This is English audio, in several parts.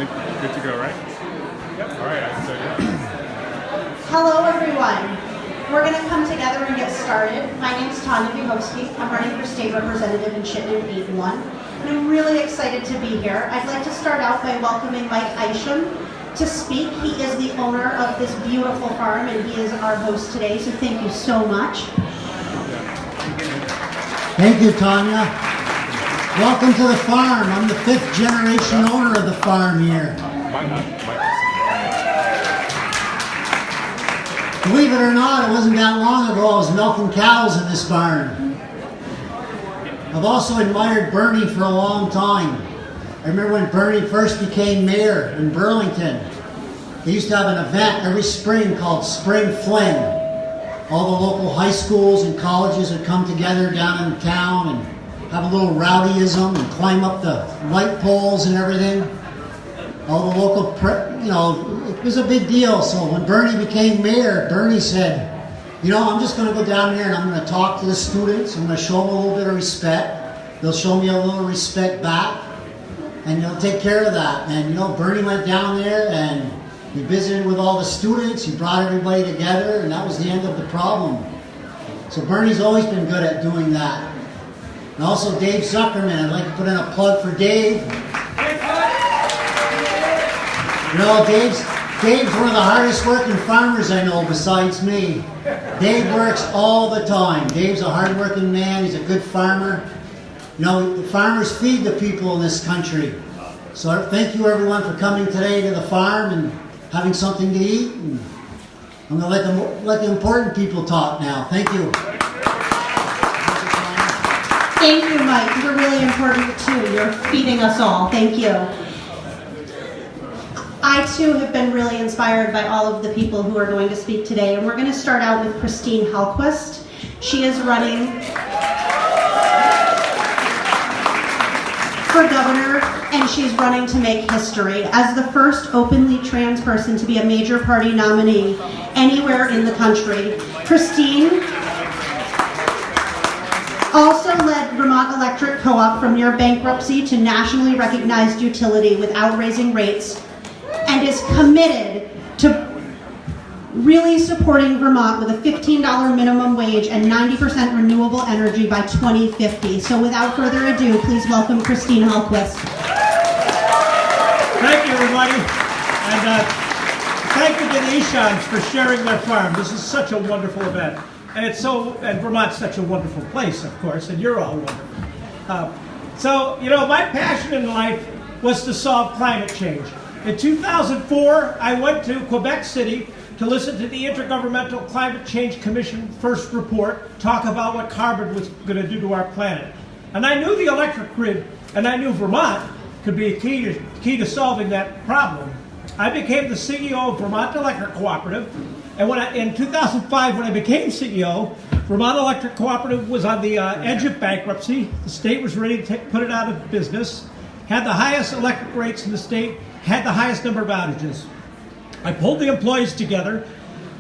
Good to go, right? Yep. All right. So, Hello, everyone. We're going to come together and get started. My name is Tanya Buchowski. I'm running for state representative in Chittenden 8-1, and I'm really excited to be here. I'd like to start out by welcoming Mike Isham to speak. He is the owner of this beautiful farm, and he is our host today, so thank you so much. Thank you, Tanya. Welcome to the farm. I'm the 5th generation owner of the farm here. Believe it or not, it wasn't that long ago I was milking cows in this barn. I've also admired Bernie for a long time. I remember when Bernie first became mayor in Burlington. They used to have an event every spring called Spring Fling. All the local high schools and colleges would come together down in town and have a little rowdyism and climb up the light poles and everything. All the local, it was a big deal. So when Bernie became mayor, Bernie said, I'm just going to go down there and I'm going to talk to the students. I'm going to show them a little bit of respect. They'll show me a little respect back. And they'll take care of that. And, Bernie went down there and he visited with all the students. He brought everybody together, and that was the end of the problem. So Bernie's always been good at doing that. And also Dave Zuckerman. I'd like to put in a plug for Dave. Dave's one of the hardest working farmers I know besides me. Dave works all the time. Dave's a hard working man. He's a good farmer. The farmers feed the people in this country. So thank you everyone for coming today to the farm and having something to eat. And I'm going to let the important people talk now. Thank you. Thank you, Mike. You're really important too. You're feeding us all. Thank you. I too have been really inspired by all of the people who are going to speak today, and we're going to start out with Christine Hallquist. She is running for governor, and she's running to make history as the first openly trans person to be a major party nominee anywhere in the country. Christine also led Vermont Electric Co-op from near bankruptcy to nationally recognized utility without raising rates, and is committed to really supporting Vermont with a $15 minimum wage and 90% renewable energy by 2050. So without further ado, please welcome Christine Hallquist. Thank you, everybody. And thank you to the Ishams for sharing their farm. This is such a wonderful event. And Vermont's such a wonderful place, of course, and you're all wonderful. My passion in life was to solve climate change. In 2004, I went to Quebec City to listen to the Intergovernmental Climate Change Commission first report talk about what carbon was going to do to our planet. And I knew the electric grid, and I knew Vermont could be a key to solving that problem. I became the CEO of Vermont Electric Cooperative, and in 2005, when I became CEO, Vermont Electric Cooperative was on the edge of bankruptcy. The state was ready to put it out of business, had the highest electric rates in the state, had the highest number of outages. I pulled the employees together,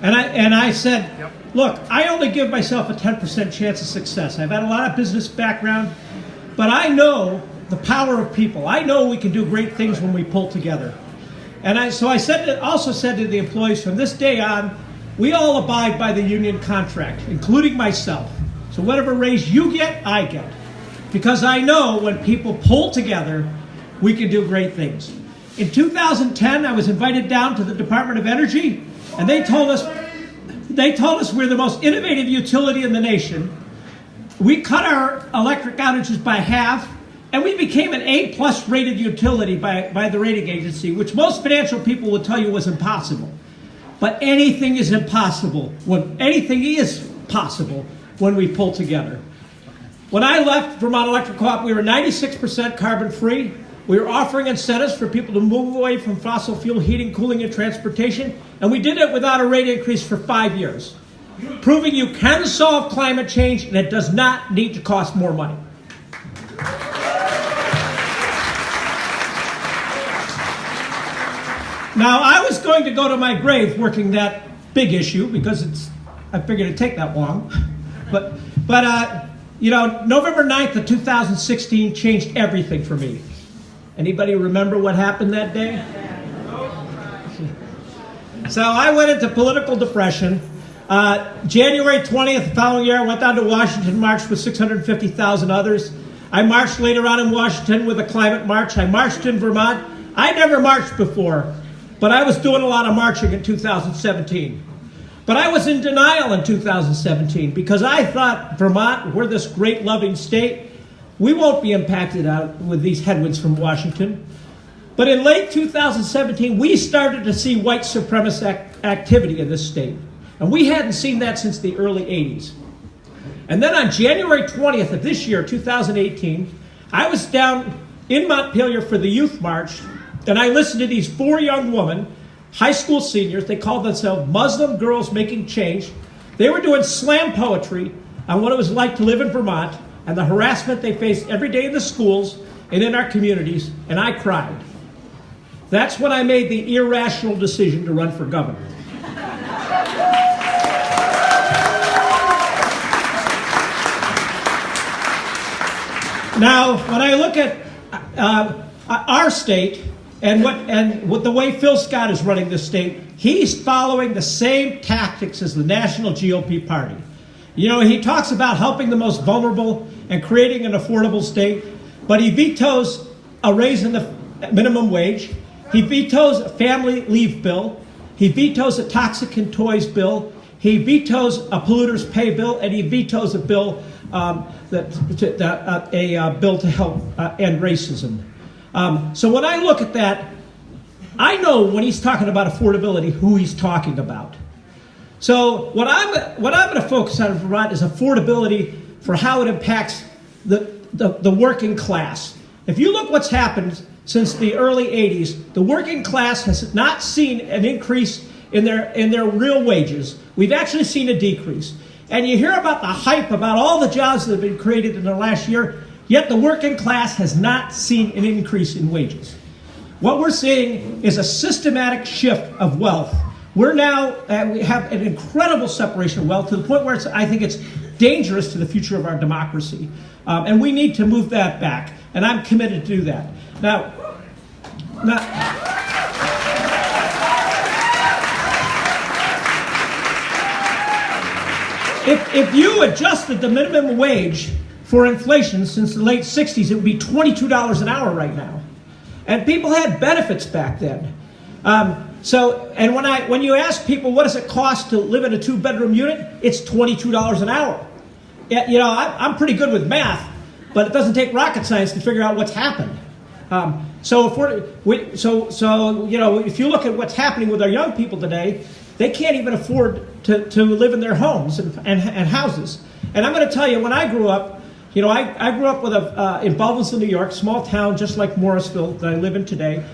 and I said, look, I only give myself a 10% chance of success. I've had a lot of business background, but I know the power of people. I know we can do great things when we pull together. And I also said to the employees, from this day on, we all abide by the union contract, including myself. So whatever raise you get, I get. Because I know when people pull together, we can do great things. In 2010, I was invited down to the Department of Energy, and they told us we're the most innovative utility in the nation. We cut our electric outages by half, and we became an A+ rated utility by the rating agency, which most financial people would tell you was impossible. But anything is possible when we pull together. When I left Vermont Electric Co-op, we were 96% carbon free. We were offering incentives for people to move away from fossil fuel heating, cooling, and transportation, and we did it without a rate increase for 5 years, proving you can solve climate change and it does not need to cost more money. Now, I was going to go to my grave working that big issue because I figured it'd take that long, but November 9th of 2016 changed everything for me. Anybody remember what happened that day? So I went into political depression. January 20th, the following year, I went down to Washington, marched with 650,000 others. I marched later on in Washington with a climate march. I marched in Vermont. I never marched before, but I was doing a lot of marching in 2017. But I was in denial in 2017 because I thought, Vermont, we're this great loving state. We won't be impacted out with these headwinds from Washington. But in late 2017, we started to see white supremacist activity in this state. And we hadn't seen that since the early 80s. And then on January 20th of this year, 2018, I was down in Montpelier for the Youth March, and I listened to these 4 young women, high school seniors. They called themselves Muslim Girls Making Change. They were doing slam poetry on what it was like to live in Vermont and the harassment they faced every day in the schools and in our communities, and I cried. That's when I made the irrational decision to run for governor. Now, when I look at our state and what the way Phil Scott is running this state, he's following the same tactics as the national GOP party. You know, he talks about helping the most vulnerable and creating an affordable state, but he vetoes a raise in the minimum wage. He vetoes a family leave bill. He vetoes a toxic and toys bill. He vetoes a polluters pay bill, and he vetoes a bill bill to help end racism. So when I look at that, I know when he's talking about affordability who he's talking about. So what I'm going to focus on in Vermont is affordability for how it impacts the working class. If you look what's happened since the early 80s, the working class has not seen an increase in their real wages. We've actually seen a decrease. And you hear about the hype about all the jobs that have been created in the last year, yet the working class has not seen an increase in wages. What we're seeing is a systematic shift of wealth. We're now, we have an incredible separation of wealth to the point where I think it's dangerous to the future of our democracy. And we need to move that back. And I'm committed to do that. Now if you adjusted the minimum wage for inflation since the late 60s, it would be $22 an hour right now. And people had benefits back then. When you ask people what does it cost to live in a 2-bedroom unit, it's $22 an hour. You know, I'm pretty good with math, but it doesn't take rocket science to figure out what's happened. If you look at what's happening with our young people today, they can't even afford to live in their homes and houses. And I'm going to tell you, when I grew up, you know, I grew up in Baldwinsville, New York, small town just like Morrisville that I live in today.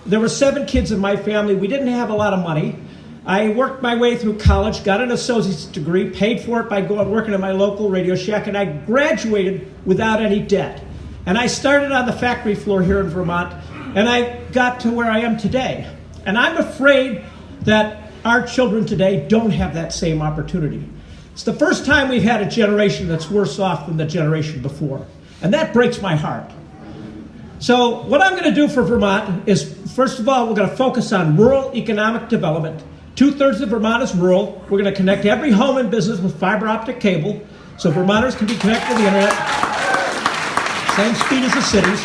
There were 7 kids in my family. We didn't have a lot of money. I worked my way through college, got an associate's degree, paid for it by going working at my local Radio Shack, and I graduated without any debt. And I started on the factory floor here in Vermont, and I got to where I am today. And I'm afraid that our children today don't have that same opportunity. It's the first time we've had a generation that's worse off than the generation before. And that breaks my heart. So what I'm going to do for Vermont is, first of all, we're going to focus on rural economic development. 2/3 of Vermont is rural. We're going to connect every home and business with fiber optic cable so Vermonters can be connected to the internet, same speed as the cities.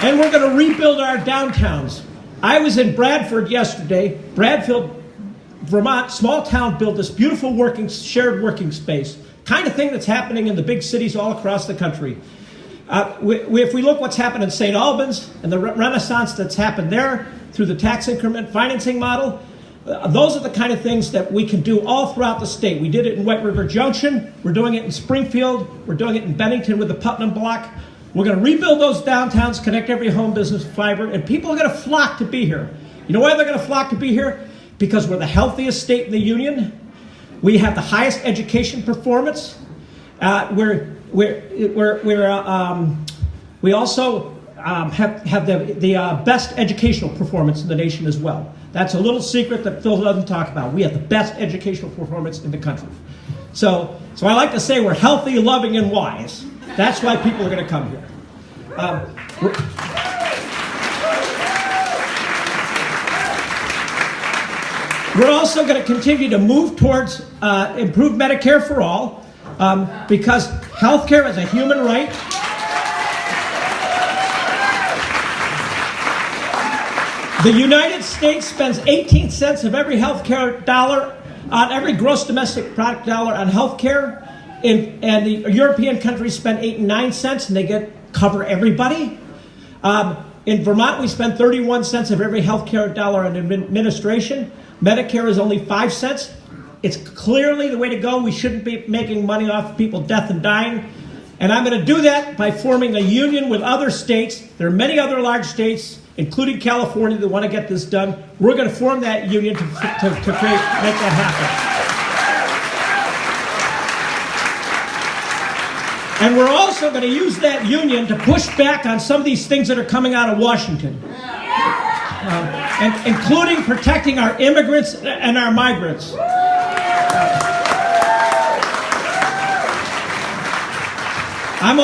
And we're going to rebuild our downtowns. I was in Bradford yesterday. Bradfield, Vermont, small town, built this beautiful shared working space, kind of thing that's happening in the big cities all across the country. If we look what's happened in St. Albans and the renaissance that's happened there through the tax increment financing model, those are the kind of things that we can do all throughout the state. We did it in White River Junction. We're doing it in Springfield. We're doing it in Bennington with the Putnam Block. We're going to rebuild those downtowns, connect every home business with fiber, and people are going to flock to be here. You know why they're going to flock to be here? Because we're the healthiest state in the union. We have the highest education performance. We also have the best educational performance in the nation as well. That's a little secret that Phil doesn't talk about. We have the best educational performance in the country. So I like to say we're healthy, loving, and wise. That's why people are going to come here. We're also going to continue to move towards improved Medicare for all, because health care is a human right. The United States spends 18 cents of every healthcare dollar on every gross domestic product dollar on healthcare, and the European countries spend 8 and 9 cents, and they cover everybody. In Vermont, we spend 31 cents of every healthcare dollar on administration. Medicare is only 5 cents. It's clearly the way to go. We shouldn't be making money off people death and dying. And I'm going to do that by forming a union with other states. There are many other large states, including California, that want to get this done. We're going to form that union to make that happen. And we're also going to use that union to push back on some of these things that are coming out of Washington, and including protecting our immigrants and our migrants. I'm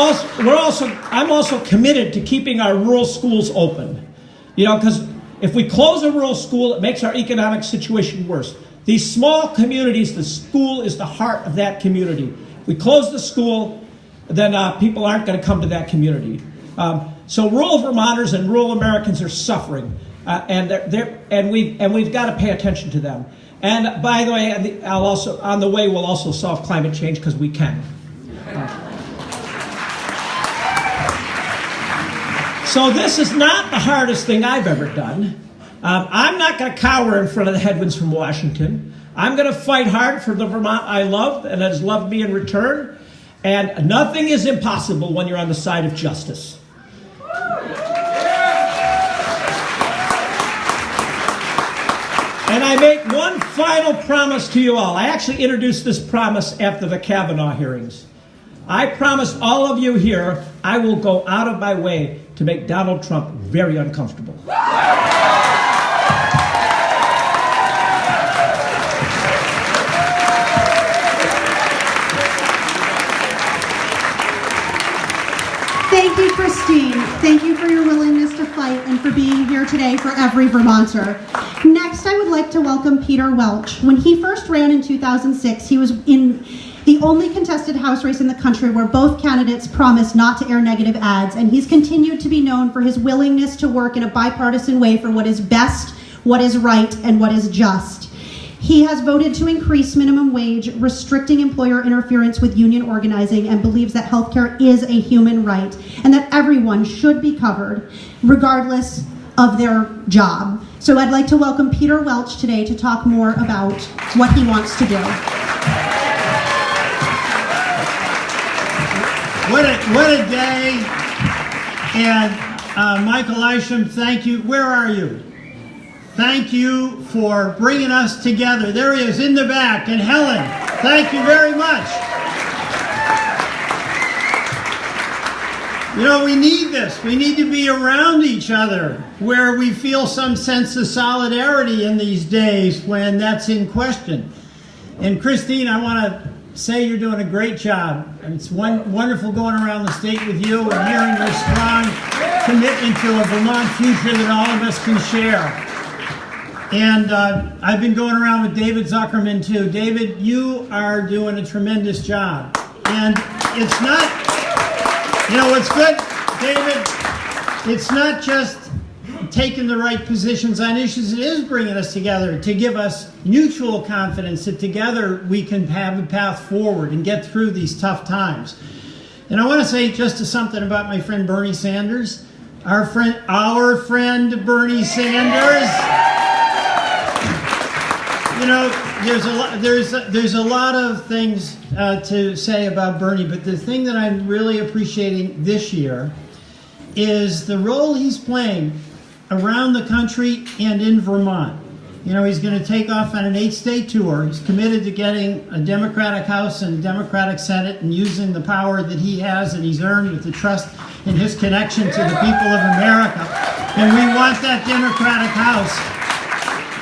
also committed to keeping our rural schools open. You know, because if we close a rural school, it makes our economic situation worse. These small communities, the school is the heart of that community. If we close the school, then people aren't going to come to that community. So rural Vermonters and rural Americans are suffering, and we've got to pay attention to them. And by the way, we'll also solve climate change, because we can. So this is not the hardest thing I've ever done. I'm not going to cower in front of the headwinds from Washington. I'm going to fight hard for the Vermont I love and has loved me in return. And nothing is impossible when you're on the side of justice. And I make one final promise to you all. I actually introduced this promise after the Kavanaugh hearings. I promise all of you here, I will go out of my way to make Donald Trump very uncomfortable. Thank you, Christine. Thank you for your willingness to fight and for being here today for every Vermonter. Next, I would like to welcome Peter Welch. When he first ran in 2006, he was in the only contested House race in the country where both candidates promised not to air negative ads, and he's continued to be known for his willingness to work in a bipartisan way for what is best, what is right, and what is just. He has voted to increase minimum wage, restricting employer interference with union organizing, and believes that healthcare is a human right and that everyone should be covered, regardless of their job. So I'd like to welcome Peter Welch today to talk more about what he wants to do. What a day. And Michael Isham, thank you. Where are you? Thank you for bringing us together. There he is in the back. And Helen, thank you very much. You know, we need this. We need to be around each other where we feel some sense of solidarity in these days when that's in question. And Christine, I want to say you're doing a great job. And it's wonderful going around the state with you and hearing your strong commitment to a Vermont future that all of us can share. And I've been going around with David Zuckerman too. David, you are doing a tremendous job. And it's not, you know what's good, David? It's not just taking the right positions on issues. It is bringing us together to give us mutual confidence that together we can have a path forward and get through these tough times. And I want to say just something about my friend Bernie Sanders. Our friend Bernie Sanders. You know, there's a lot of things to say about Bernie, but the thing that I'm really appreciating this year is the role he's playing around the country and in Vermont. You know, he's going to take off on an 8-state tour. He's committed to getting a Democratic House and a Democratic Senate and using the power that he has and he's earned with the trust and his connection to the people of America. And we want that Democratic House.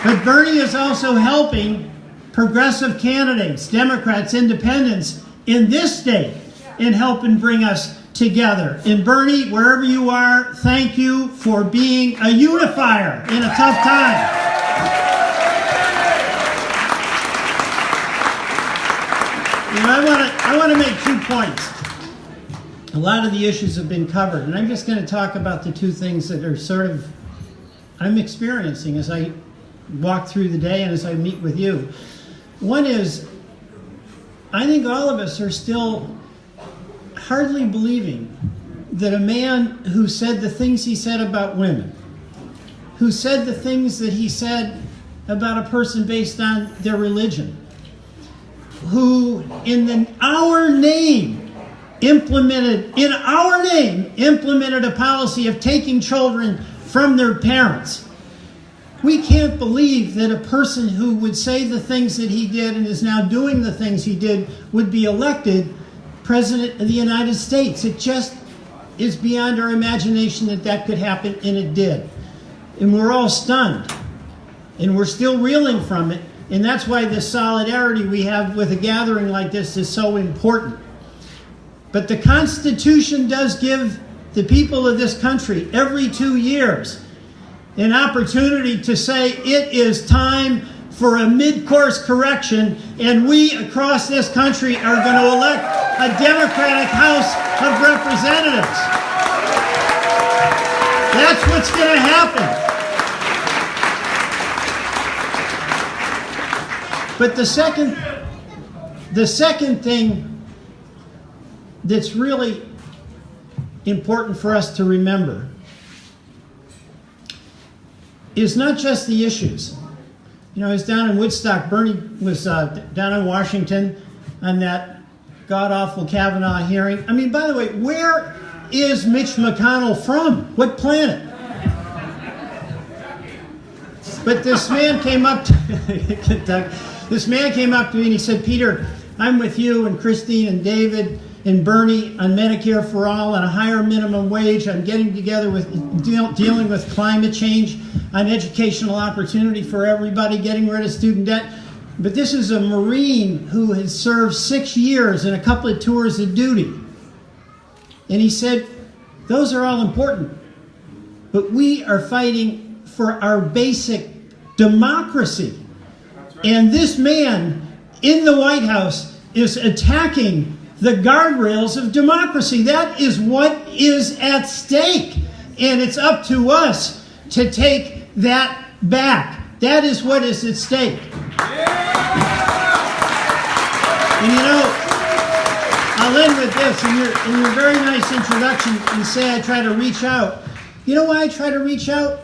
But Bernie is also helping progressive candidates, Democrats, independents in this state in helping bring us together. And Bernie, wherever you are, thank you for being a unifier in a tough time. I want to make 2 points. A lot of the issues have been covered, and I'm just going to talk about the 2 things that are sort of I'm experiencing as I walk through the day and as I meet with you. One is, I think all of us are still hardly believing that a man who said the things he said about women, who said the things that he said about a person based on their religion, who in our name implemented a policy of taking children from their parents. We can't believe that a person who would say the things that he did and is now doing the things he did would be elected President of the United States. It just is beyond our imagination that could happen, and it did. And we're all stunned. And we're still reeling from it. And that's why the solidarity we have with a gathering like this is so important. But the Constitution does give the people of this country every 2 years an opportunity to say it is time for a mid-course correction, and we across this country are going to elect a Democratic House of Representatives. That's what's going to happen. But the second thing that's really important for us to remember is not just the issues. You know, I was down in Woodstock. Bernie was down in Washington on that god-awful Kavanaugh hearing. I mean, by the way, where is Mitch McConnell from? What planet? But this man came up to this man came up to me and he said, "Peter, I'm with you and Christine and David and Bernie on Medicare for all and a higher minimum wage. I'm getting together with dealing with climate change, on educational opportunity for everybody, getting rid of student debt." But this is a Marine who has served 6 years and a couple of tours of duty. And he said, those are all important. But we are fighting for our basic democracy. And this man in the White House is attacking the guardrails of democracy. That is what is at stake. And it's up to us to take that back. That is what is at stake. And you know, I'll end with this. In your very nice introduction, you say I try to reach out. You know why I try to reach out?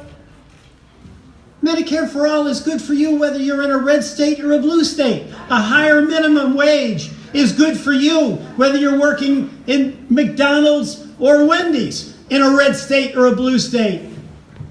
Medicare for all is good for you whether you're in a red state or a blue state. A higher minimum wage is good for you whether you're working in McDonald's or Wendy's in a red state or a blue state.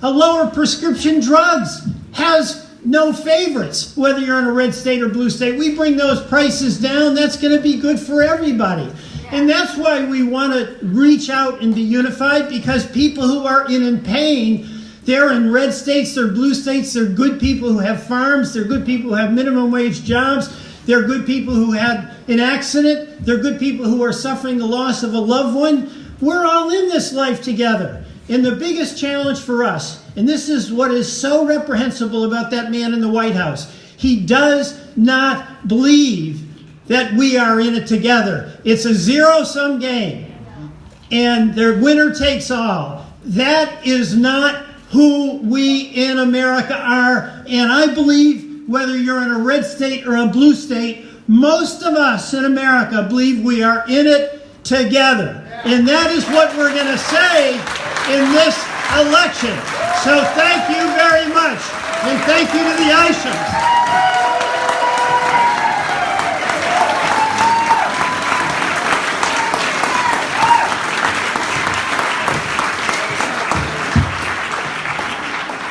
A lower prescription drugs has no favorites whether you're in a red state or blue state. We bring those prices down. That's going to be good for everybody. And that's why we want to reach out and be unified, because people who are in pain, they're in red states, they're blue states, they're good people who have farms, they're good people who have minimum wage jobs, they're good people who had an accident, they're good people who are suffering the loss of a loved one. We're all in this life together. And the biggest challenge for us, and this is what is so reprehensible about that man in the White House, he does not believe that we are in it together. It's a zero-sum game, and the winner takes all. That is not who we in America are, and I believe whether you're in a red state or a blue state, most of us in America believe we are in it together. And that is what we're going to say in this election. So thank you very much, and thank you to the Ishams.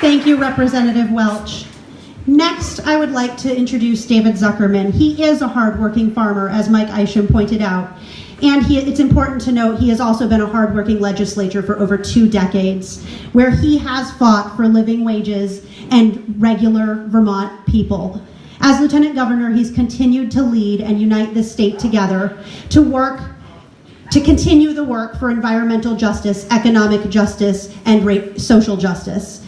Thank you, Representative Welch. Next, I would like to introduce David Zuckerman. He is a hardworking farmer, as Mike Isham pointed out. And it's important to note he has also been a hardworking legislator for over 2 decades, where he has fought for living wages and regular Vermont people. As Lieutenant Governor, he's continued to lead and unite the state together to continue the work for environmental justice, economic justice, and social justice.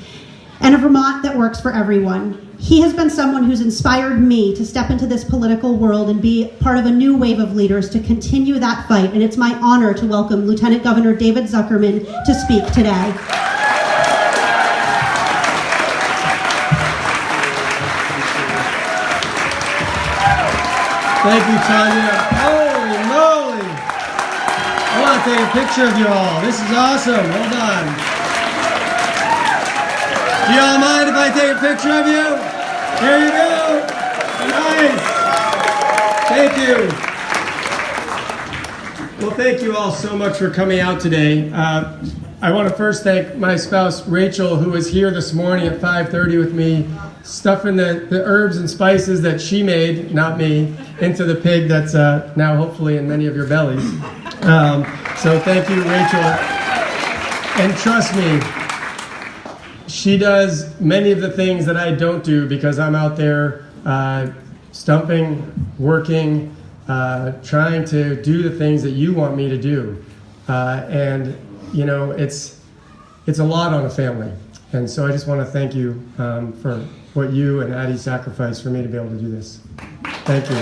and a Vermont that works for everyone. He has been someone who's inspired me to step into this political world and be part of a new wave of leaders to continue that fight, and it's my honor to welcome Lieutenant Governor David Zuckerman to speak today. Thank you, Tanya. Holy moly! I want to take a picture of you all. This is awesome. Hold on. Do you all mind if I take a picture of you? Here you go. Nice. Thank you. Well, thank you all so much for coming out today. I want to first thank my spouse, Rachel, who was here this morning at 5:30 with me, stuffing the herbs and spices that she made, not me, into the pig that's now hopefully in many of your bellies. So thank you, Rachel. And trust me, she does many of the things that I don't do because I'm out there stumping, working, trying to do the things that you want me to do. And, you know, it's a lot on a family. And so I just want to thank you for what you and Addie sacrificed for me to be able to do this. Thank you.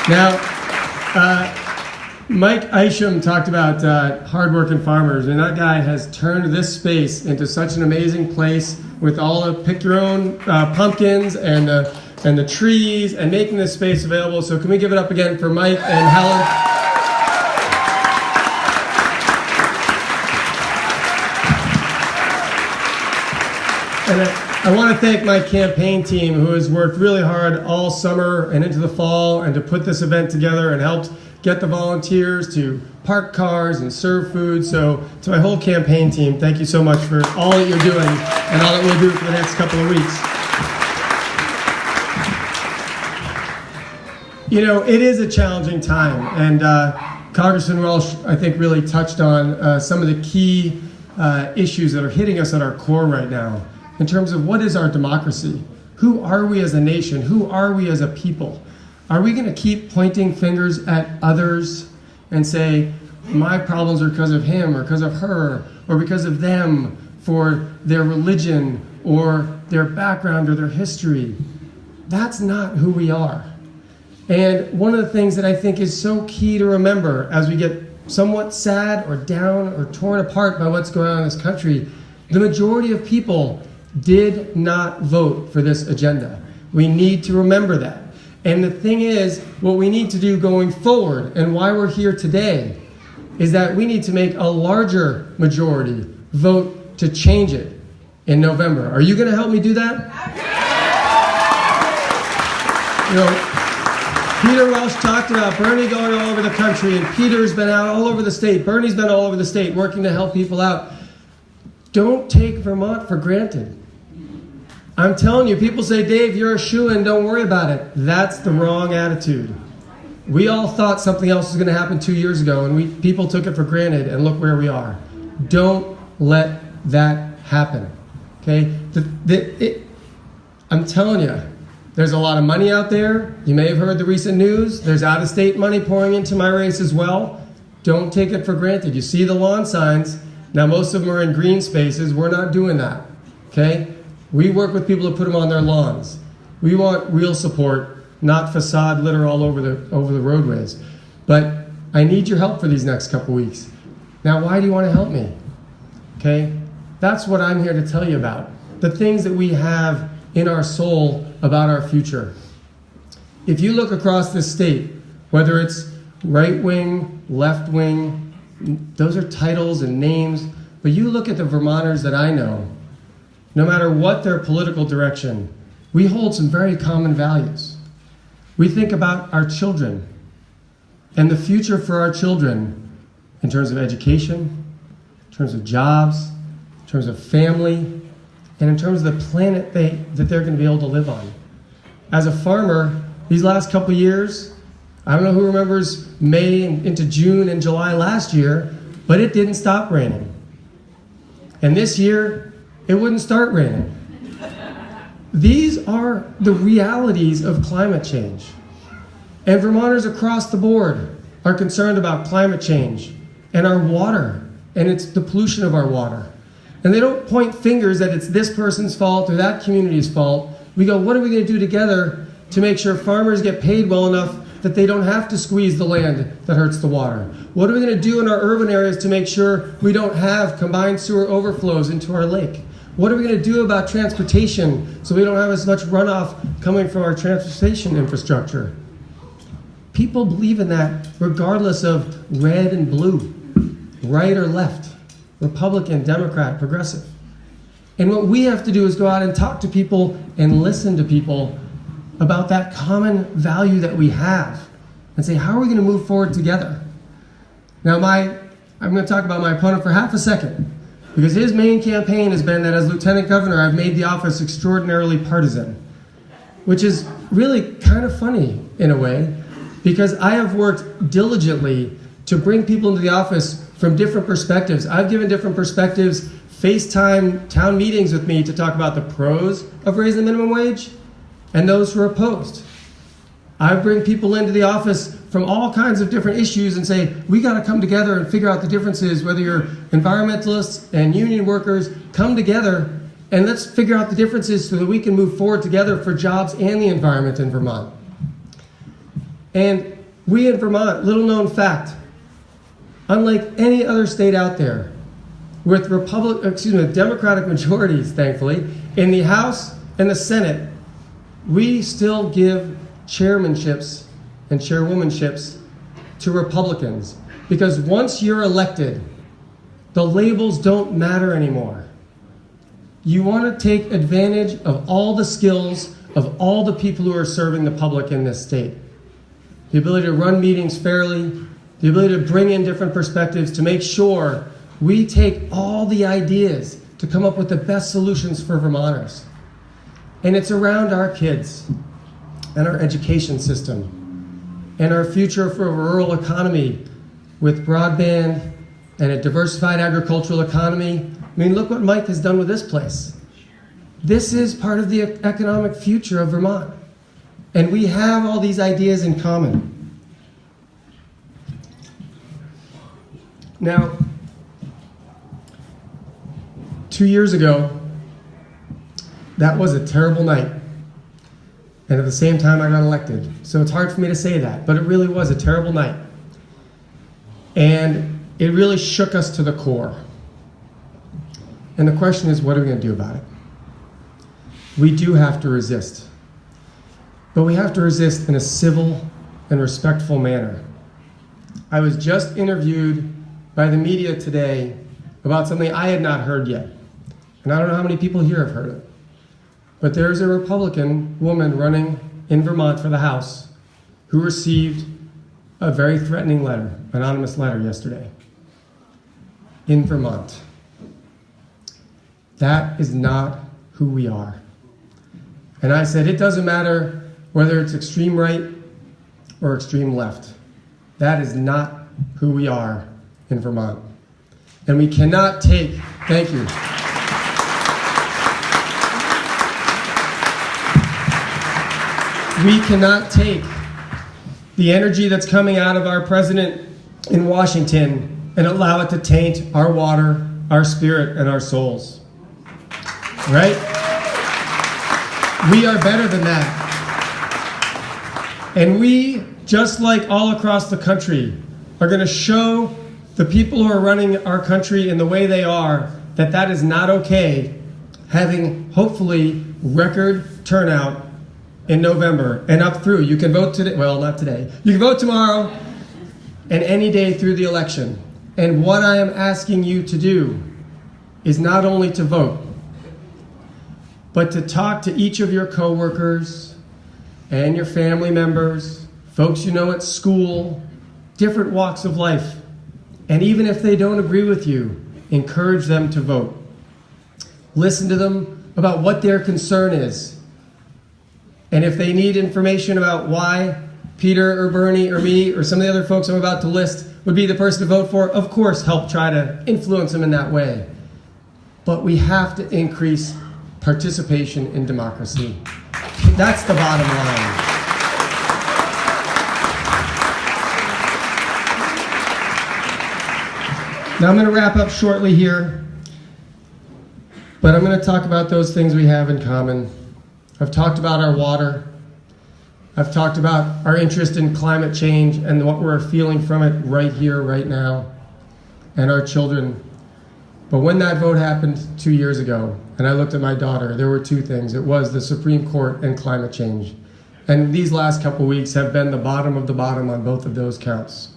Now, Mike Isham talked about hardworking farmers, and that guy has turned this space into such an amazing place with all the pick your own pumpkins and the trees and making this space available. So can we give it up again for Mike and Helen? And I want to thank my campaign team who has worked really hard all summer and into the fall and to put this event together and helped get the volunteers to park cars and serve food. So to my whole campaign team, thank you so much for all that you're doing and all that we'll do for the next couple of weeks. You know, it is a challenging time, and Congressman Welsh, I think, really touched on some of the key issues that are hitting us at our core right now in terms of what is our democracy? Who are we as a nation? Who are we as a people? Are we going to keep pointing fingers at others and say, my problems are because of him or because of her or because of them for their religion or their background or their history? That's not who we are. And one of the things that I think is so key to remember as we get somewhat sad or down or torn apart by what's going on in this country, the majority of people did not vote for this agenda. We need to remember that. And the thing is, what we need to do going forward and why we're here today is that we need to make a larger majority vote to change it in November. Are you going to help me do that? You know, Peter Welsh talked about Bernie going all over the country, and Peter's been out all over the state. Bernie's been all over the state working to help people out. Don't take Vermont for granted. I'm telling you, people say, Dave, you're a shoo-in, don't worry about it. That's the wrong attitude. We all thought something else was going to happen 2 years ago, and people took it for granted, and look where we are. Don't let that happen. Okay? I'm telling you, there's a lot of money out there. You may have heard the recent news. There's out-of-state money pouring into my race as well. Don't take it for granted. You see the lawn signs. Now, most of them are in green spaces. We're not doing that. Okay? We work with people to put them on their lawns. We want real support, not facade litter all over the roadways. But I need your help for these next couple weeks. Now, why do you want to help me? Okay? That's what I'm here to tell you about. The things that we have in our soul about our future. If you look across this state, whether it's right wing, left wing, those are titles and names, but you look at the Vermonters that I know, no matter what their political direction, we hold some very common values. We think about our children and the future for our children in terms of education, in terms of jobs, in terms of family, and in terms of the planet that they're going to be able to live on. As a farmer, these last couple years, I don't know who remembers May into June and July last year, but it didn't stop raining. And this year, it wouldn't start raining. These are the realities of climate change. And Vermonters across the board are concerned about climate change and our water and it's the pollution of our water. And they don't point fingers that it's this person's fault or that community's fault. We go, what are we going to do together to make sure farmers get paid well enough that they don't have to squeeze the land that hurts the water? What are we going to do in our urban areas to make sure we don't have combined sewer overflows into our lake? What are we going to do about transportation so we don't have as much runoff coming from our transportation infrastructure? People believe in that regardless of red and blue, right or left, Republican, Democrat, progressive. And what we have to do is go out and talk to people and listen to people about that common value that we have and say, how are we going to move forward together? Now, I'm going to talk about my opponent for half a second, because his main campaign has been that as Lieutenant Governor, I've made the office extraordinarily partisan, which is really kind of funny in a way, because I have worked diligently to bring people into the office from different perspectives. I've given different perspectives, FaceTime town meetings with me to talk about the pros of raising the minimum wage and those who are opposed. I bring people into the office from all kinds of different issues and say, we got to come together and figure out the differences, whether you're environmentalists and union workers, come together and let's figure out the differences so that we can move forward together for jobs and the environment in Vermont. And we in Vermont, little known fact, unlike any other state out there, with Democratic majorities, thankfully, in the House and the Senate, we still give chairmanships and chairwomanships to Republicans. Because once you're elected, the labels don't matter anymore. You want to take advantage of all the skills of all the people who are serving the public in this state. The ability to run meetings fairly, the ability to bring in different perspectives to make sure we take all the ideas to come up with the best solutions for Vermonters. And it's around our kids and our education system and our future for a rural economy with broadband and a diversified agricultural economy. I mean, look what Mike has done with this place. This is part of the economic future of Vermont. And we have all these ideas in common. Now, 2 years ago, that was a terrible night. And at the same time, I got elected. So it's hard for me to say that, but it really was a terrible night. And it really shook us to the core. And the question is, what are we going to do about it? We do have to resist. But we have to resist in a civil and respectful manner. I was just interviewed by the media today about something I had not heard yet. And I don't know how many people here have heard it. But there's a Republican woman running in Vermont for the House who received a very threatening letter, anonymous letter yesterday, in Vermont. That is not who we are. And I said, it doesn't matter whether it's extreme right or extreme left. That is not who we are in Vermont. And we cannot take, thank you. We cannot take the energy that's coming out of our president in Washington and allow it to taint our water, our spirit, and our souls. Right? We are better than that. And we, just like all across the country, are going to show the people who are running our country in the way they are that that is not okay, having hopefully record turnout in November and up through. You can vote today, well, not today. You can vote tomorrow and any day through the election. And what I am asking you to do is not only to vote, but to talk to each of your coworkers and your family members, folks you know at school, different walks of life. And even if they don't agree with you, encourage them to vote. Listen to them about what their concern is. And if they need information about why Peter or Bernie or me or some of the other folks I'm about to list would be the person to vote for, of course, help try to influence them in that way. But we have to increase participation in democracy. That's the bottom line. Now I'm going to wrap up shortly here, but I'm going to talk about those things we have in common. I've talked about our water. I've talked about our interest in climate change and what we're feeling from it right here, right now, and our children. But when that vote happened 2 years ago, and I looked at my daughter, there were two things. It was the Supreme Court and climate change. And these last couple weeks have been the bottom of the bottom on both of those counts.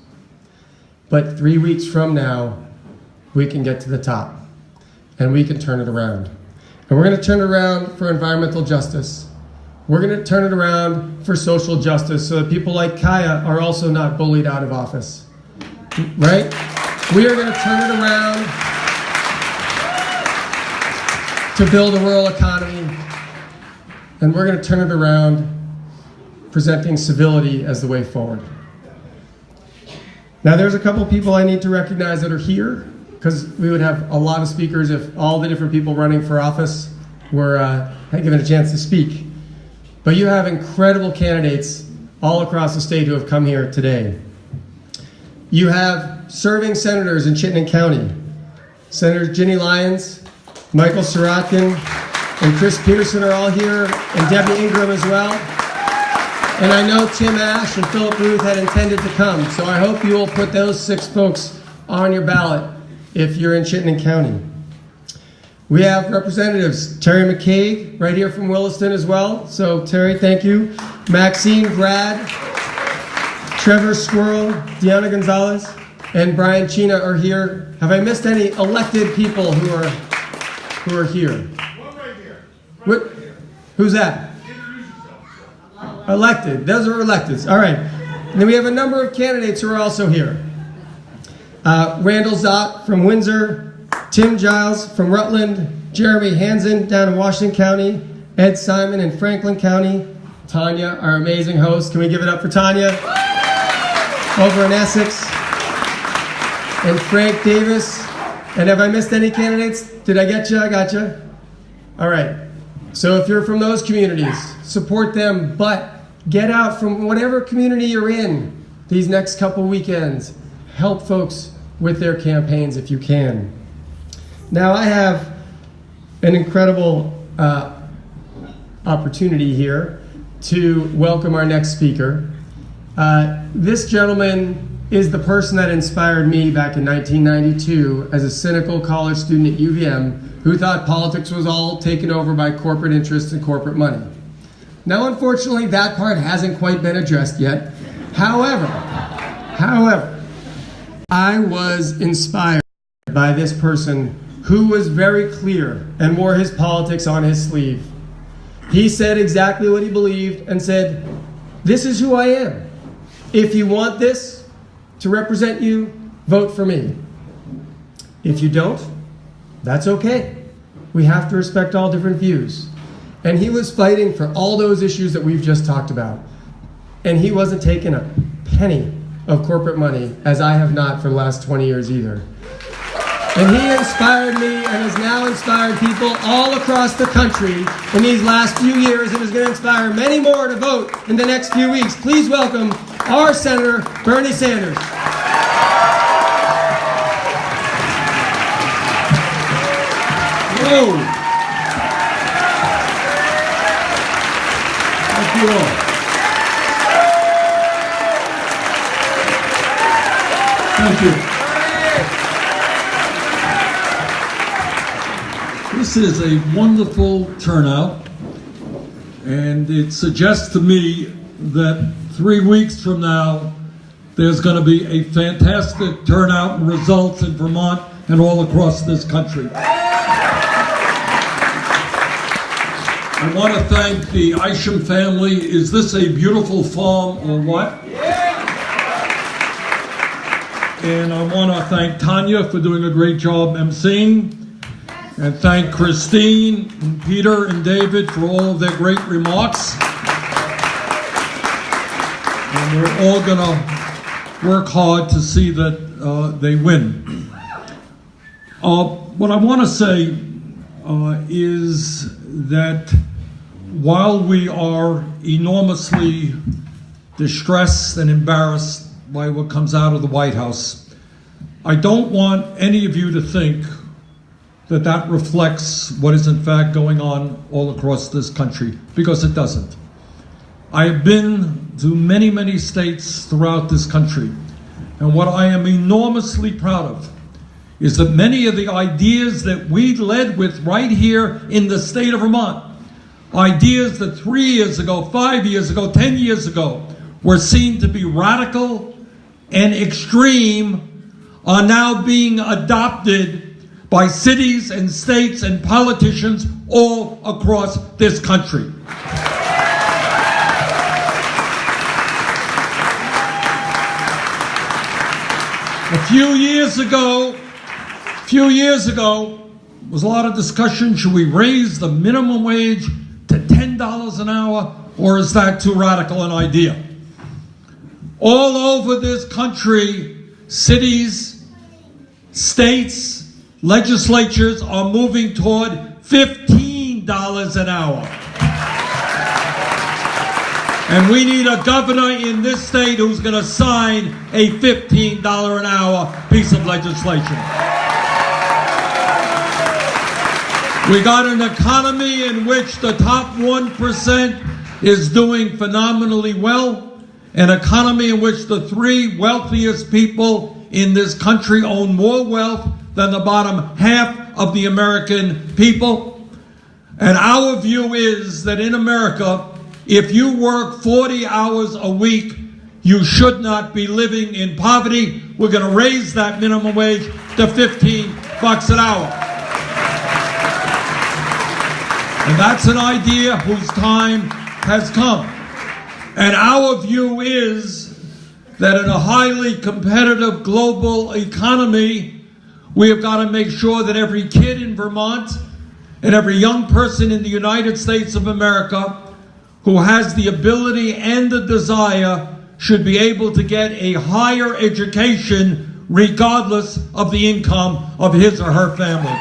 But 3 weeks from now, we can get to the top, and we can turn it around. And we're going to turn it around for environmental justice. We're going to turn it around for social justice so that people like Kaya are also not bullied out of office. Right? We are going to turn it around to build a rural economy. And we're going to turn it around presenting civility as the way forward. Now there's a couple people I need to recognize that are here, because we would have a lot of speakers if all the different people running for office were given a chance to speak. But you have incredible candidates all across the state who have come here today. You have serving senators in Chittenden County. Senators Ginny Lyons, Michael Sirotkin, and Chris Peterson are all here, and Debbie Ingram as well. And I know Tim Ash and Philip Ruth had intended to come, so I hope you will put those 6 folks on your ballot if you're in Chittenden County. We have Representatives Terry McCaig, right here from Williston as well. So Terry, thank you. Maxine Grad, Trevor Squirrel, Deanna Gonzalez, and Brian Chena are here. Have I missed any elected people who are here? One right here. What? Who's that? Elected. Those are electeds. All right. And then we have a number of candidates who are also here. Randall Zott from Windsor, Tim Giles from Rutland, Jeremy Hansen down in Washington County, Ed Simon in Franklin County, Tanya, our amazing host. Can we give it up for Tanya? Over in Essex. And Frank Davis. And have I missed any candidates? Did I get you? I got you. All right. So if you're from those communities, support them, but get out from whatever community you're in these next couple weekends. Help folks with their campaigns if you can. Now I have an incredible opportunity here to welcome our next speaker. This gentleman is the person that inspired me back in 1992 as a cynical college student at UVM who thought politics was all taken over by corporate interests and corporate money. Now, unfortunately, that part hasn't quite been addressed yet. However, I was inspired by this person who was very clear and wore his politics on his sleeve. He said exactly what he believed and said, "This is who I am. If you want this to represent you, vote for me. If you don't, that's okay. We have to respect all different views." And he was fighting for all those issues that we've just talked about. And he wasn't taking a penny of corporate money, as I have not for the last 20 years either. And he inspired me and has now inspired people all across the country in these last few years, and is going to inspire many more to vote in the next few weeks. Please welcome our Senator Bernie Sanders. Whoa. Thank you all. Thank you. This is a wonderful turnout, and it suggests to me that 3 weeks from now there's going to be a fantastic turnout and results in Vermont and all across this country. I want to thank the Isham family. Is this a beautiful farm or what? And I want to thank Tanya for doing a great job emceeing. And thank Christine and Peter and David for all of their great remarks. And we're all going to work hard to see that they win. What I want to say is that while we are enormously distressed and embarrassed by what comes out of the White House, I don't want any of you to think that that reflects what is in fact going on all across this country, because it doesn't. I have been to many, many states throughout this country, and what I am enormously proud of is that many of the ideas that we led with right here in the state of Vermont, ideas that 3 years ago, 5 years ago, 10 years ago were seen to be radical and extreme, are now being adopted by cities and states and politicians all across this country. A few years ago, there was a lot of discussion, should we raise the minimum wage to $10 an hour, or is that too radical an idea? All over this country, cities, states, legislatures are moving toward $15 an hour. And we need a governor in this state who's going to sign a $15 an hour piece of legislation. We got an economy in which the top 1% is doing phenomenally well, an economy in which the 3 wealthiest people in this country own more wealth than the bottom half of the American people. And our view is that in America, if you work 40 hours a week, you should not be living in poverty. We're going to raise that minimum wage to $15 an hour. And that's an idea whose time has come. And our view is that in a highly competitive global economy, we have got to make sure that every kid in Vermont and every young person in the United States of America who has the ability and the desire should be able to get a higher education regardless of the income of his or her family.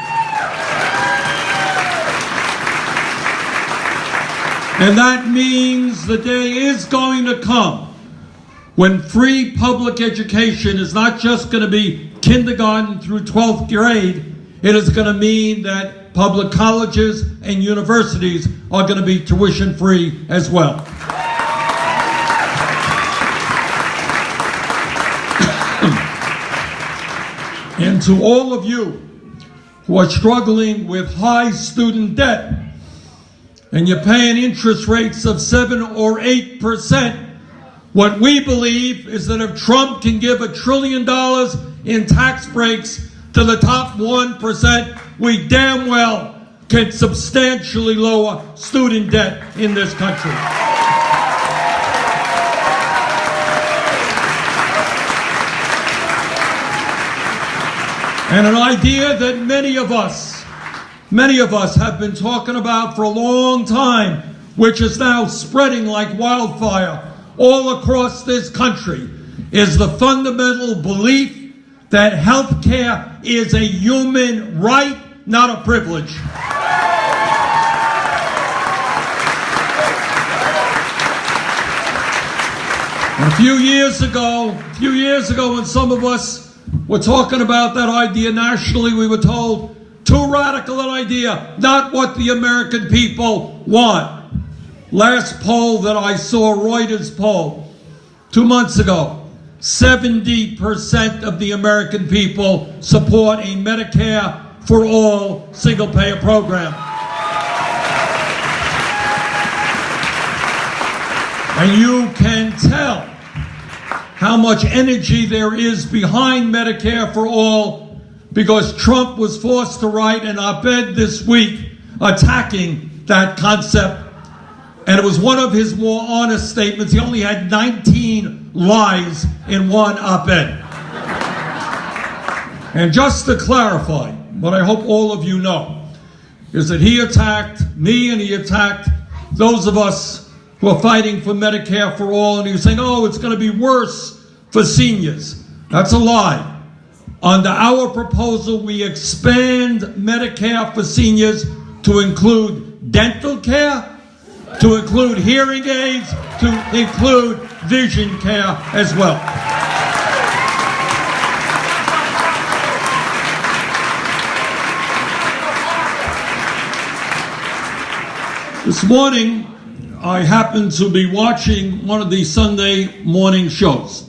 And that means the day is going to come when free public education is not just going to be kindergarten through 12th grade, it is going to mean that public colleges and universities are going to be tuition free as well. And to all of you who are struggling with high student debt, and you're paying interest rates of 7 or 8%, what we believe is that if Trump can give $1 trillion in tax breaks to the top 1%, we damn well can substantially lower student debt in this country. And an idea that many of us have been talking about for a long time, which is now spreading like wildfire all across this country, is the fundamental belief that health care is a human right, not a privilege. And a few years ago, when some of us were talking about that idea nationally, we were told, too radical an idea, not what the American people want. Last poll that I saw, Reuters poll, 2 months ago, 70% of the American people support a Medicare for all single-payer program. And you can tell how much energy there is behind Medicare for all because Trump was forced to write an op-ed this week attacking that concept. And it was one of his more honest statements. He only had 19 lies in one op-ed. And just to clarify, what I hope all of you know, is that he attacked me and he attacked those of us who are fighting for Medicare for all, and he was saying, oh, it's going to be worse for seniors. That's a lie. Under our proposal, we expand Medicare for seniors to include dental care, to include hearing aids, to include vision care as well. This morning, I happened to be watching one of these Sunday morning shows.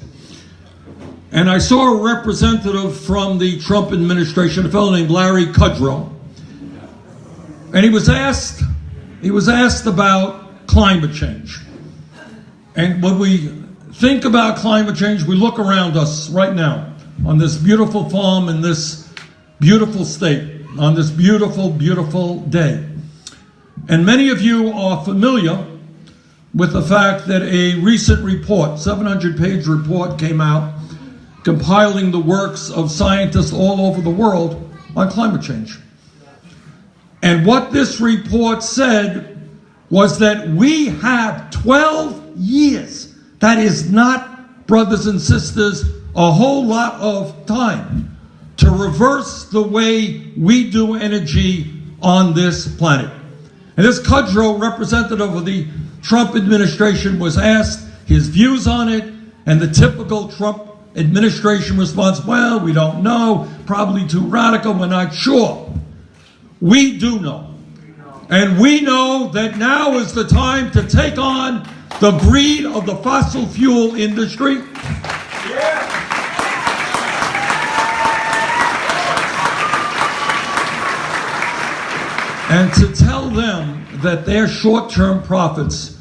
And I saw a representative from the Trump administration, a fellow named Larry Kudlow. And he was asked about climate change. And when we think about climate change, we look around us right now on this beautiful farm in this beautiful state, on this beautiful, beautiful day. And many of you are familiar with the fact that a recent report, 700-page report, came out compiling the works of scientists all over the world on climate change. And what this report said was that we have 12 years. That is not, brothers and sisters, a whole lot of time to reverse the way we do energy on this planet. And this Kudlow, representative of the Trump administration, was asked his views on it, and the typical Trump administration response, well, we don't know, probably too radical, we're not sure. We do know. And we know that now is the time to take on the greed of the fossil fuel industry. And to tell them that their short-term profits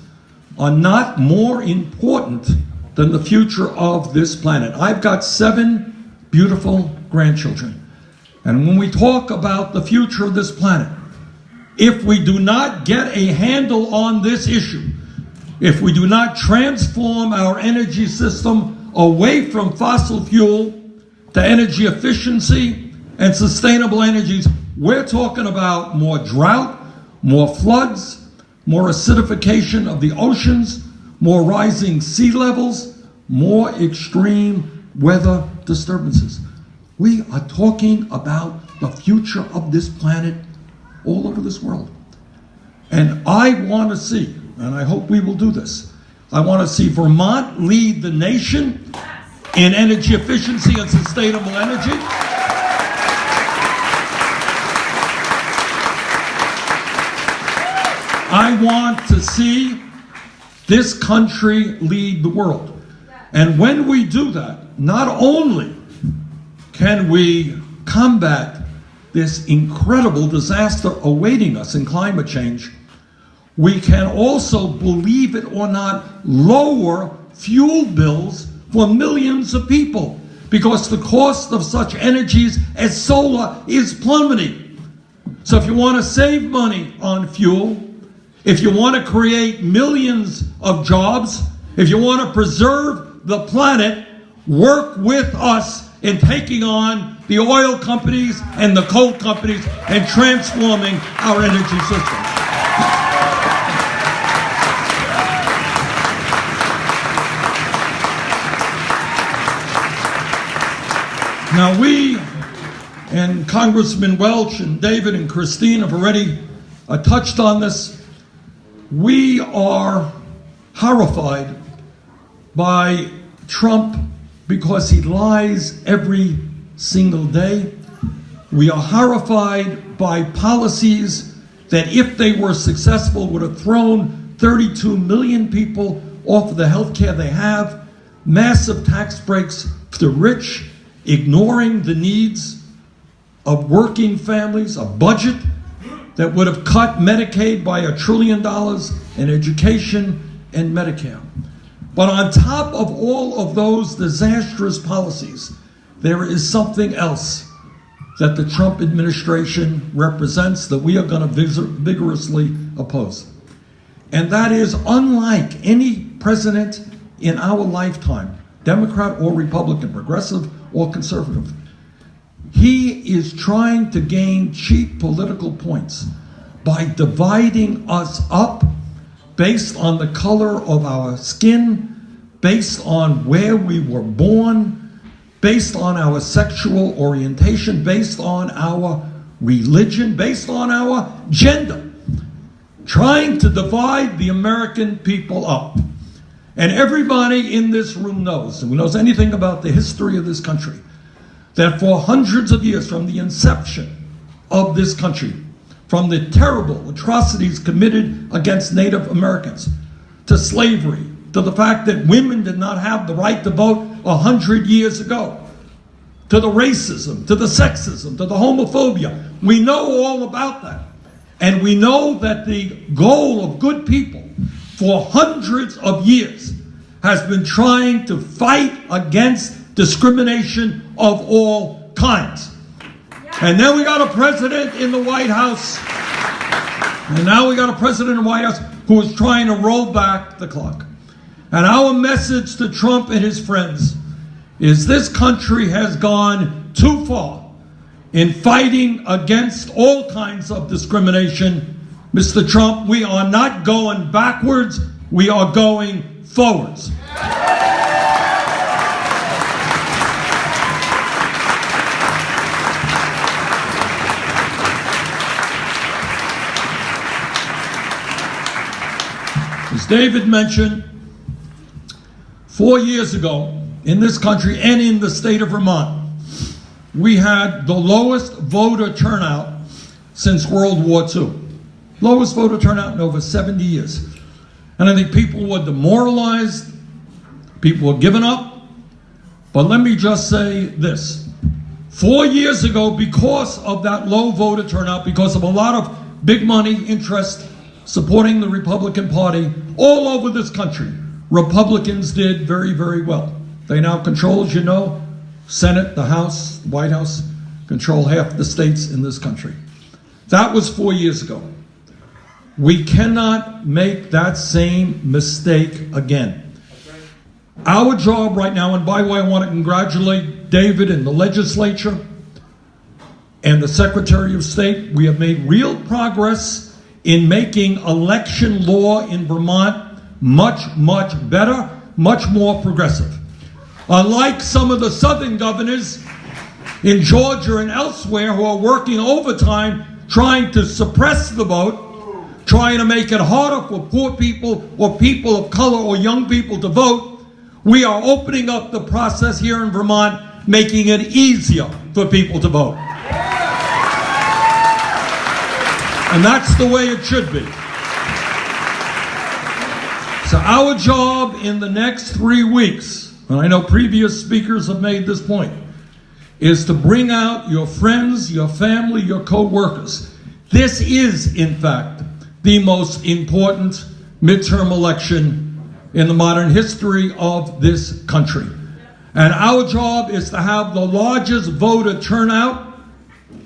are not more important than the future of this planet. I've got 7 beautiful grandchildren. And when we talk about the future of this planet, if we do not get a handle on this issue, if we do not transform our energy system away from fossil fuel to energy efficiency and sustainable energies, we're talking about more drought, more floods, more acidification of the oceans, more rising sea levels, more extreme weather disturbances. We are talking about the future of this planet all over this world. And I want to see, and I hope we will do this, I want to see Vermont lead the nation in energy efficiency and sustainable energy. I want to see this country lead the world. And when we do that, not only can we combat this incredible disaster awaiting us in climate change, we can also, believe it or not, lower fuel bills for millions of people because the cost of such energies as solar is plummeting. So if you want to save money on fuel, if you want to create millions of jobs, if you want to preserve the planet, work with us in taking on the oil companies and the coal companies and transforming our energy system. Now we and Congressman Welch and David and Christine have already touched on this. We are horrified by Trump because he lies every single day. We are horrified by policies that, if they were successful, would have thrown 32 million people off of the health care they have, massive tax breaks for the rich, ignoring the needs of working families, a budget that would have cut Medicaid by $1 trillion in education and Medicare. But on top of all of those disastrous policies, there is something else that the Trump administration represents that we are going to vigorously oppose. And that is, unlike any president in our lifetime, Democrat or Republican, progressive or conservative, he is trying to gain cheap political points by dividing us up based on the color of our skin, based on where we were born, based on our sexual orientation, based on our religion, based on our gender, trying to divide the American people up. And everybody in this room knows, and who knows anything about the history of this country, that for hundreds of years, from the inception of this country, from the terrible atrocities committed against Native Americans, to slavery, to the fact that women did not have the right to vote 100 years ago, to the racism, to the sexism, to the homophobia. We know all about that. And we know that the goal of good people for hundreds of years has been trying to fight against discrimination of all kinds. And then we got a president in the White House, and now we got a president in the White House who is trying to roll back the clock. And our message to Trump and his friends is this country has gone too far in fighting against all kinds of discrimination. Mr. Trump, we are not going backwards, we are going forwards. As David mentioned, 4 years ago in this country and in the state of Vermont, we had the lowest voter turnout since World War II. Lowest voter turnout in over 70 years. And I think people were demoralized, people were giving up. But let me just say this. 4 years ago, because of that low voter turnout, because of a lot of big money interest supporting the Republican Party all over this country, Republicans did very, very well. They now control, as you know, Senate, the House, White House, control half the states in this country. That was 4 years ago. We cannot make that same mistake again. Our job right now, and by the way, I want to congratulate David and the legislature and the Secretary of State. We have made real progress in making election law in Vermont much, much better, much more progressive. Unlike some of the southern governors in Georgia and elsewhere who are working overtime trying to suppress the vote, trying to make it harder for poor people or people of color or young people to vote, we are opening up the process here in Vermont, making it easier for people to vote. And that's the way it should be. So our job in the next 3 weeks, and I know previous speakers have made this point, is to bring out your friends, your family, your co-workers. This is, in fact, the most important midterm election in the modern history of this country. And our job is to have the largest voter turnout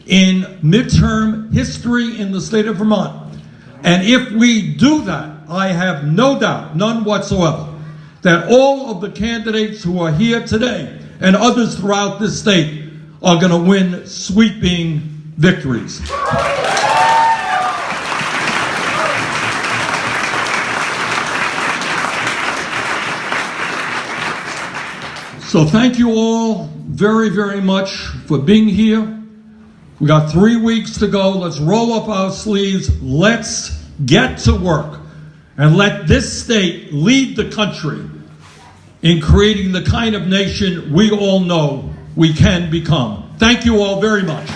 in midterm history in the state of Vermont. And if we do that, I have no doubt, none whatsoever, that all of the candidates who are here today and others throughout this state are going to win sweeping victories. So thank you all very, very much for being here. We got 3 weeks to go. Let's roll up our sleeves. Let's get to work and let this state lead the country in creating the kind of nation we all know we can become. Thank you all very much.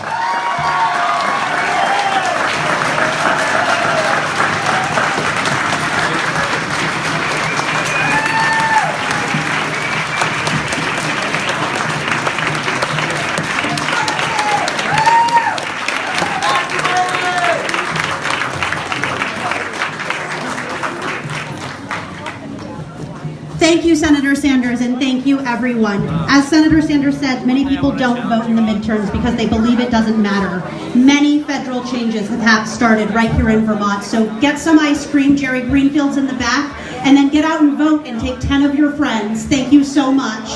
Thank you, Senator Sanders, and thank you, everyone. As Senator Sanders said, many people don't vote in the midterms because they believe it doesn't matter. Many federal changes have started right here in Vermont, so get some ice cream, Jerry Greenfield's in the back, and then get out and vote and take 10 of your friends. Thank you so much.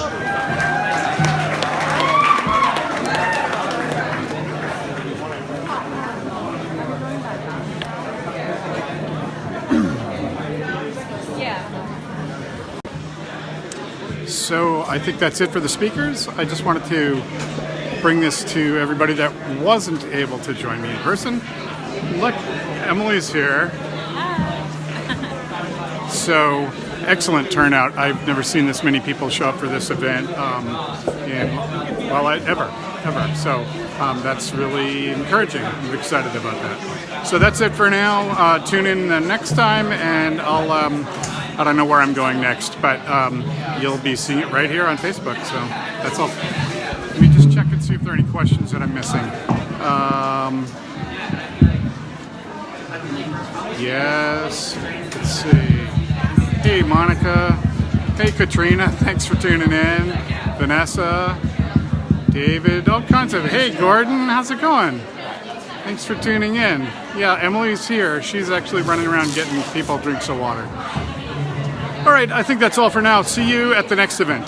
So I think that's it for the speakers. I just wanted to bring this to everybody that wasn't able to join me in person. Look, Emily's here. So excellent turnout. I've never seen this many people show up for this event ever. So That's really encouraging. I'm excited about that. So that's it for now. Tune in the next time, and I don't know where I'm going next, but you'll be seeing it right here on Facebook. So that's all. Let me just check and see if there are any questions that I'm missing. Yes. Let's see. Hey, Monica. Hey, Katrina. Thanks for tuning in. Vanessa. David. All kinds of. Hey, Gordon. How's it going? Thanks for tuning in. Yeah, Emily's here. She's actually running around getting people drinks of water. All right, I think that's all for now. See you at the next event.